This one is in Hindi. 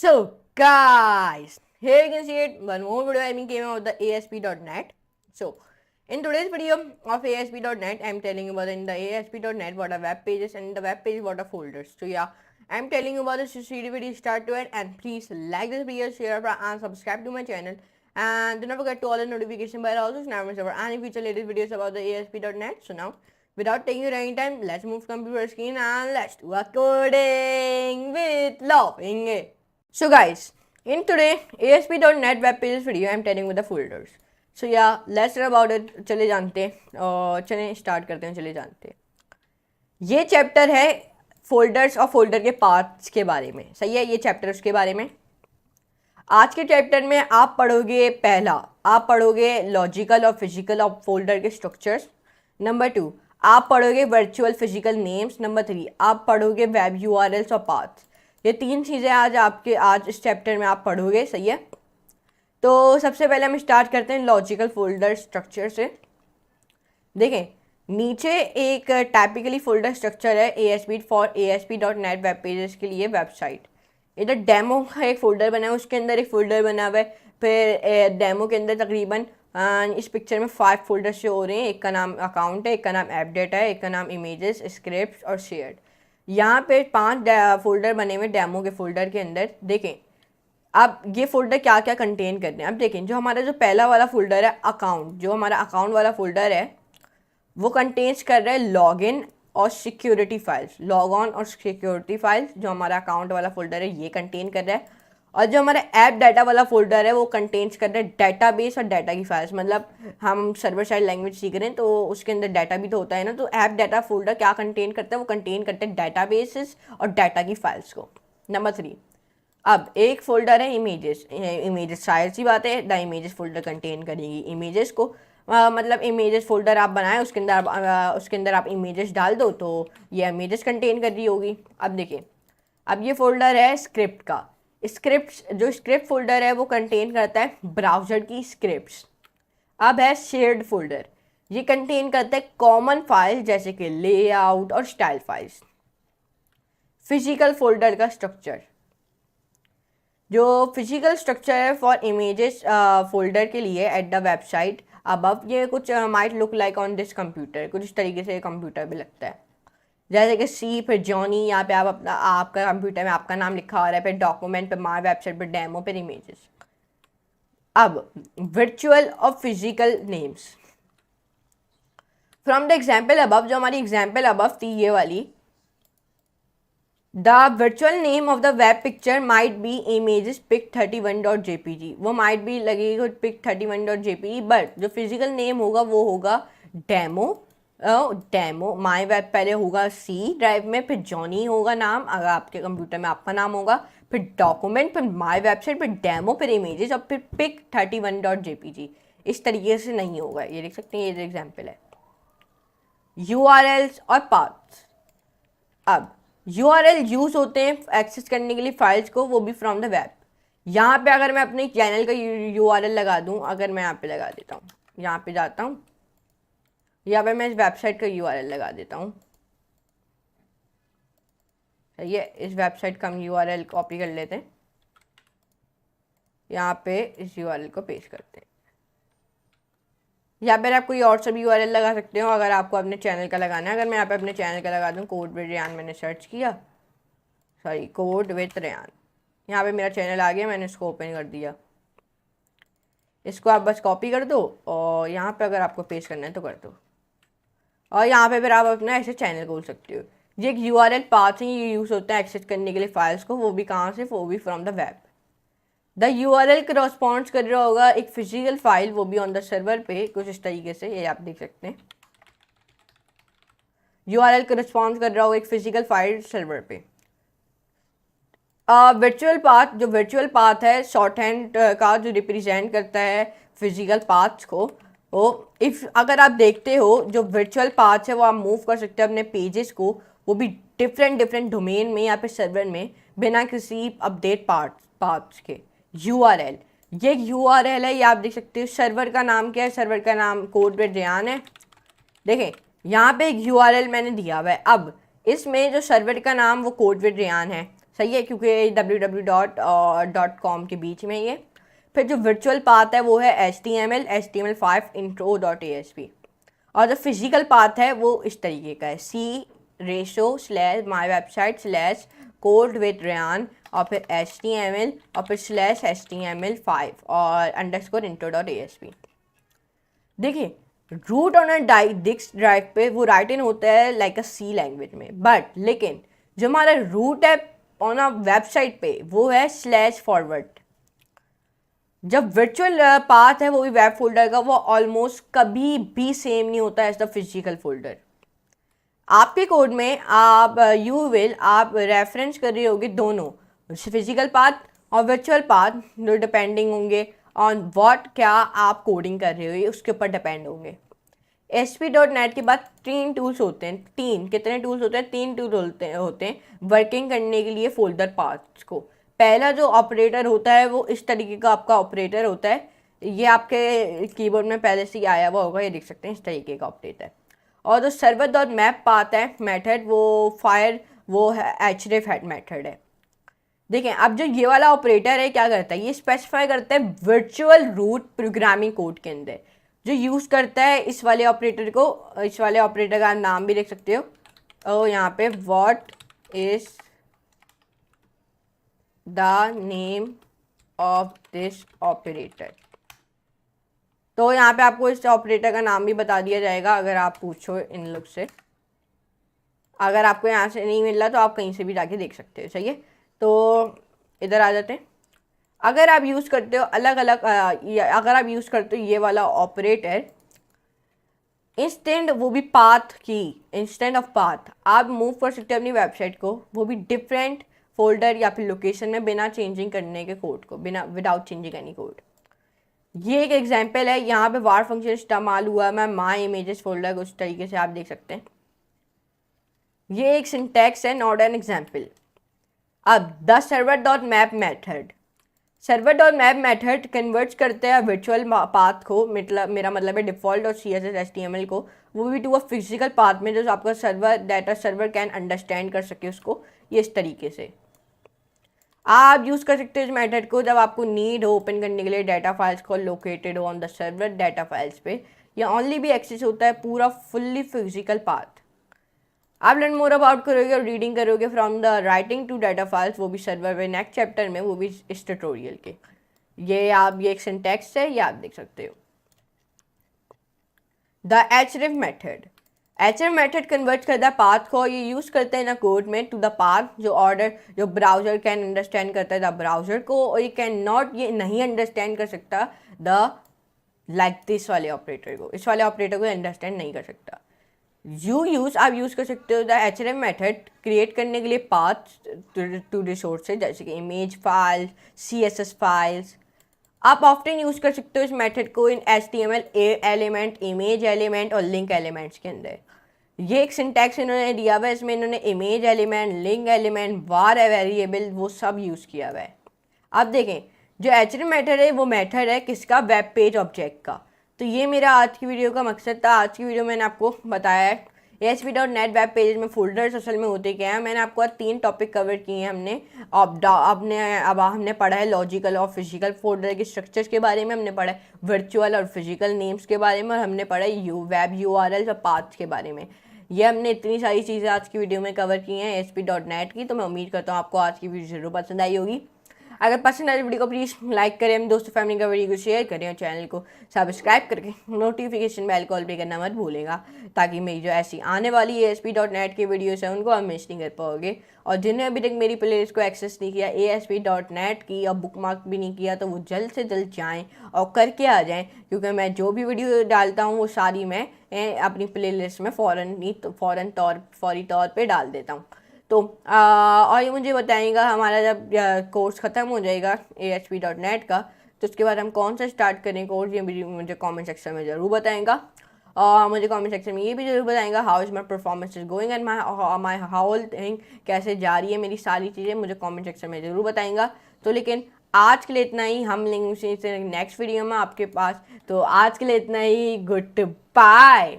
So guys, here you can see it, one more video I came out of the ASP.NET. So in today's video of ASP.NET, I'm telling you about in the ASP.NET what are web pages and in the web page what are folders. So yeah, I'm telling you about this video start to it, and please like this video, share and subscribe to my channel, and do not forget to all the notification bell also so never miss over any future latest videos about the ASP.NET. So now without taking any time, let's move computer screen and let's do a coding with laughing. So guys, in today ASP.NET web pages video, I'm telling you the folders. So yeah, let's learn about it. चले जानते हैं और चले स्टार्ट करते हैं. चले जानते हैं. ये चैप्टर है फोल्डर्स और फोल्डर के पार्ट्स के बारे में. सही है, ये चैप्टर उसके बारे में. आज के चैप्टर में आप पढ़ोगे पहला, आप पढ़ोगे लॉजिकल और फिजिकल ऑफ फोल्डर के स्ट्रक्चर्स. नंबर 2 आप पढ़ोगे वर्चुअल फिजिकल नेम्स. नंबर 3 आप पढ़ोगे वेब यूआरएल्स और पाथ्स. ये 3 चीज़ें आज इस चैप्टर में आप पढ़ोगे. सही है, तो सबसे पहले हम स्टार्ट करते हैं लॉजिकल फोल्डर स्ट्रक्चर से. देखें, नीचे एक टाइपिकली फोल्डर स्ट्रक्चर है ASP.NET वेब पेजेस के लिए वेबसाइट. इधर डेमो का एक फ़ोल्डर बना है, उसके अंदर एक फ़ोल्डर बना हुआ है. फिर डेमो के अंदर तकरीबन इस पिक्चर में 5 फोल्डर से हो रहे हैं. एक का नाम अकाउंट है, एक का नाम ऐप डेटा है, एक का नाम इमेजेस, स्क्रिप्ट और शेयर्ड. यहाँ पे 5 फोल्डर बने हुए डेमो के फोल्डर के अंदर. देखें अब ये फोल्डर क्या क्या कंटेन करते हैं. अब देखें, जो हमारा जो पहला वाला फोल्डर है अकाउंट, जो हमारा अकाउंट वाला फोल्डर है वो कंटेन्स कर रहा है लॉगिन और सिक्योरिटी फाइल्स. लॉग ऑन और सिक्योरिटी फाइल्स जो हमारा अकाउंट वाला फोल्डर है ये कंटेन कर रहा है. और जो हमारा ऐप डाटा वाला फोल्डर है वो कंटेन्स कर रहा है डेटाबेस और डाटा की फाइल्स. मतलब हम सर्वर साइड लैंग्वेज सीख रहे हैं तो उसके अंदर डाटा भी तो होता है ना. तो ऐप डाटा फोल्डर क्या कंटेन करता है, वो कंटेन करता है डाटाबेसेस और डाटा की फाइल्स को. नंबर 3 अब एक फोल्डर है इमेजेस. इमेजेस शायद सी बात है, द इमेजेस फोल्डर कंटेन करेगी इमेजेस को. मतलब इमेजेस फोल्डर आप बनाएं, उसके अंदर आप इमेजेस डाल दो तो ये इमेजेस कंटेन कर रही होगी. अब देखिए, अब ये फोल्डर है स्क्रिप्ट का. स्क्रिप्ट फोल्डर है वो कंटेन करता है ब्राउज़र की स्क्रिप्ट्स. अब है शेयर्ड फोल्डर, ये कंटेन करता है कॉमन फाइल जैसे कि लेआउट और स्टाइल फाइल्स. फिजिकल फोल्डर का स्ट्रक्चर, जो फिजिकल स्ट्रक्चर है फॉर इमेजेस फोल्डर के लिए एट द वेबसाइट अबव, ये कुछ might look like on this computer. कुछ इस तरीके से कंप्यूटर भी लगता है जैसे कि सी फिर जॉनी. यहाँ पे आप आपका कंप्यूटर में आपका नाम लिखा हो रहा है, फिर डॉक्यूमेंट पे माई वेबसाइट पे डेमो पे इमेजेस. अब वर्चुअल और physical names from the example above, जो हमारी एग्जाम्पल अबव थी ये वाली. The virtual name of the web picture might be images pic31.jpg. वो माइट भी लगेगी pic31.jpg, बट जो फिजिकल नेम होगा वो होगा डेमो माई वेब. पहले होगा सी ड्राइव में, फिर जॉनी होगा नाम अगर आपके कंप्यूटर में आपका नाम होगा, फिर डॉक्यूमेंट, फिर माई वेबसाइट, फिर डेमो, फिर इमेजेस और फिर pic31.jpg. इस तरीके से नहीं होगा. ये देख सकते हैं, ये एग्जाम्पल है. URLs और पाथ्स. अब URL यूज़ होते हैं एक्सेस करने के लिए फाइल्स को, वो भी फ्रॉम द वेब. यहाँ पे अगर मैं अपने चैनल का URL लगा दूँ, अगर मैं यहाँ पे लगा देता हूँ, यहाँ पे जाता हूँ, यहाँ पे मैं इस वेबसाइट का URL लगा देता हूँ. ये इस वेबसाइट का हम URL कॉपी कर लेते हैं, यहाँ पे इस URL को पेस्ट करते हैं. यहाँ पर आप कोई और सा भी URL लगा सकते हो अगर आपको अपने चैनल का लगाना है. अगर मैं यहाँ पे अपने चैनल का लगा दूँ कोड विद रेयान, मैंने सर्च किया, सॉरी कोड विद रेयान, यहाँ पे मेरा चैनल आ गया, मैंने इसको ओपन कर दिया. इसको आप बस कॉपी कर दो और यहाँ पे अगर आपको पेस्ट करना है तो कर दो, और यहाँ पे फिर आप अपना ऐसे चैनल खोल सकते हो. ये एक URL पाथ है, ये यूज़ होता है एक्सेस करने के लिए फाइल्स को, वो भी कहाँ से, वो भी from the web. The URL corresponds कर रहा होगा एक फिजिकल फाइल, वो भी ऑन द सर्वर पे कुछ इस तरीके से. ये आप देख सकते हैं, URL करस्पॉन्ड कर रहा होगा एक फिजिकल फाइल सर्वर पे. वर्चुअल पाथ, जो वर्चुअल पाथ है शॉर्ट हैंड का जो रिप्रेजेंट करता है फिजिकल पाथ्स को. वो अगर आप देखते हो जो वर्चुअल पाथ है वो आप मूव कर सकते हैं अपने पेजेस को, वो भी डिफरेंट डोमेन में या फिर सर्वर में, बिना किसी अपडेट पाथ्स के. URL, ये URL है, ये आप देख सकते हो. सर्वर का नाम क्या है, सर्वर का नाम कोड विद रेयान है. देखें यहाँ पे एक URL मैंने दिया हुआ है. अब इसमें जो सर्वर का नाम वो कोड विद रेयान है, सही है, क्योंकि www.com के बीच में ये। फिर जो वर्चुअल पाथ है वो है HTML5 intro.asp, और जो फिजिकल पाथ है वो इस तरीके का है c:/my_website/code_with_Ryan और फिर HTML और फिर /HTML5 और _intro.asp। देखिए, root on a disk drive पे वो राइट इन होता है लाइक अ सी लैंग्वेज में, बट लेकिन जो हमारा रूट है ऑन अ वेबसाइट पे वो है /forward। जब वर्चुअल पाथ है वो भी वेब फोल्डर का, वो ऑलमोस्ट कभी भी सेम नहीं होता एज द फिजिकल फोल्डर। आपके कोड में आप आप रेफरेंस कर रहे होगे दोनों फिजिकल पाथ और वर्चुअल पाथ, जो डिपेंडिंग होंगे ऑन व्हाट क्या आप कोडिंग कर रहे हो उसके ऊपर डिपेंड होंगे। ASP.NET के बाद 3 टूल्स होते हैं। कितने टूल्स होते हैं? 3 टूल होते हैं वर्किंग करने के लिए फोल्डर पाथ्स को। पहला जो ऑपरेटर होता है वो इस तरीके का आपका ऑपरेटर होता है, ये आपके कीबोर्ड में पहले से ही आया हुआ होगा, ये देख सकते हैं इस तरीके का ऑपरेटर। और जो server.map पाथ है मेथड, वो है href मेथड है। देखें, अब जो ये वाला ऑपरेटर है क्या करता है, ये स्पेसिफाई करता है वर्चुअल रूट प्रोग्रामिंग कोड के अंदर जो यूज़ करता है इस वाले ऑपरेटर को। इस वाले ऑपरेटर का नाम भी देख सकते हो, और यहाँ पे what is the name of this operator, तो यहाँ पे आपको इस ऑपरेटर का नाम भी बता दिया जाएगा अगर आप पूछो इन लोग से। अगर आपको यहाँ से नहीं मिल रहा तो आप कहीं से भी जाके देख सकते हो। सही है, तो इधर आ जाते हैं। अगर आप यूज़ करते हो अलग अलग अगर आप यूज़ करते हो ये वाला ऑपरेटर इंस्टेंट, वो भी पाथ की इंस्टेंट ऑफ पाथ, आप मूव कर सकते हो अपनी वेबसाइट को, वो भी डिफरेंट फोल्डर या फिर लोकेशन में बिना चेंजिंग करने के कोड को, बिना विदाउट चेंजिंग एनी कोड। ये एक एग्जांपल है, यहाँ पे var फंक्शन इस्तेमाल हुआ मैं माई इमेजेस फोल्डर को, उस तरीके से आप देख सकते हैं। ये एक सिंटैक्स है, नॉट एन एग्जांपल। अब the server.map method, server.map method convert करते हैं वर्चुअल पाथ को, मतलब मेरा मतलब है डिफ़ॉल्ट और CSS HTML को, वो भी टू अ फिजिकल पाथ में, जो आपका सर्वर कैन अंडरस्टैंड कर सके उसको, ये इस तरीके से आप यूज़ कर सकते हो इस मेथड को जब आपको नीड हो ओपन करने के लिए डाटा फाइल्स को लोकेटेड हो on the server data files पे, या ओनली भी एक्सेस होता है पूरा फुल्ली फिजिकल पाथ। आप लर्न मोर अबाउट करोगे और रीडिंग करोगे from the writing to data files, वो भी सर्वर में नेक्स्ट चैप्टर में, वो भी इस ट्यूटोरियल के। ये एक सिंटैक्स है, ये आप देख सकते हो। The href method, href method convert करता है पाथ को, ये यूज़ करते हैं ना कोड में टू द पाथ जो ब्राउजर कैन अंडरस्टैंड करता है द ब्राउजर को, और ये नहीं अंडरस्टैंड कर सकता द लाइक दिस वाले ऑपरेटर को, इस वाले ऑपरेटर को अंडरस्टैंड नहीं कर सकता। आप यूज़ कर सकते हो द href मेथड क्रिएट करने के लिए पाथ टू रिसोर्सेज, जैसे कि इमेज फाइल, CSS फाइल्स। आप ऑफ्टन यूज़ कर सकते हो इस मेथड को इन HTML एलिमेंट, इमेज एलिमेंट और लिंक एलिमेंट्स के अंदर। ये एक सिंटैक्स इन्होंने दिया हुआ है, इसमें इन्होंने इमेज एलिमेंट, लिंक एलिमेंट, वार वेरिएबल, वो सब यूज़ किया हुआ है। अब देखें, जो href मेथड है वो मेथड है किसका? वेब पेज ऑब्जेक्ट का। तो ये मेरा आज की वीडियो का मकसद था। आज की वीडियो में मैंने आपको बताया है ASP.NET वेब पेज में फोल्डर्स असल में होते क्या हैं। मैंने आपको 3 टॉपिक कवर किए हैं हमने। अब हमने पढ़ा है लॉजिकल और फिजिकल फोल्डर के स्ट्रक्चर्स के बारे में, हमने पढ़ा है वर्चुअल और फिजिकल नेम्स के बारे में, और हमने पढ़ा है वेब URL और पाथ्स के बारे में। ये हमने इतनी सारी चीज़ें आज की वीडियो में कवर की हैं ASP.NET की। तो मैं उम्मीद करता हूँ आपको आज की वीडियो जरूर पसंद आई होगी। अगर पसंद आए वीडियो को प्लीज़ लाइक करें, हम दोस्तों फैमिली का वीडियो को शेयर करें, और चैनल को सब्सक्राइब करके नोटिफिकेशन बेल कॉल पे करना मत भूलेगा, ताकि मेरी जो ऐसी आने वाली ASP.NET की वीडियोस हैं उनको आप मिस नहीं कर पाओगे। और जिन्हें अभी तक मेरी प्लेलिस्ट को एक्सेस नहीं किया ASP.NET की, और बुकमार्क भी नहीं किया, तो वो जल्द से जल्द जाएँ और करके आ जाएँ, क्योंकि मैं जो भी वीडियो डालता हूँ वो सारी मैं अपनी प्लेलिस्ट में फौरी तौर पर डाल देता हूँ। तो और ये मुझे बताएगा हमारा जब कोर्स ख़त्म हो जाएगा ASP.NET का, तो उसके बाद हम कौन सा स्टार्ट करें कोर्स, ये भी मुझे कमेंट सेक्शन में ज़रूर बताएगा। और मुझे कमेंट सेक्शन में ये भी ज़रूर बताएगा how is my performance is going and my whole thing, कैसे जा रही है मेरी सारी चीज़ें, मुझे कमेंट सेक्शन में ज़रूर बताएगा। तो लेकिन आज के लिए इतना ही, हम लेंगे नेक्स्ट वीडियो में आपके पास। तो आज के लिए इतना ही, गुड बाय।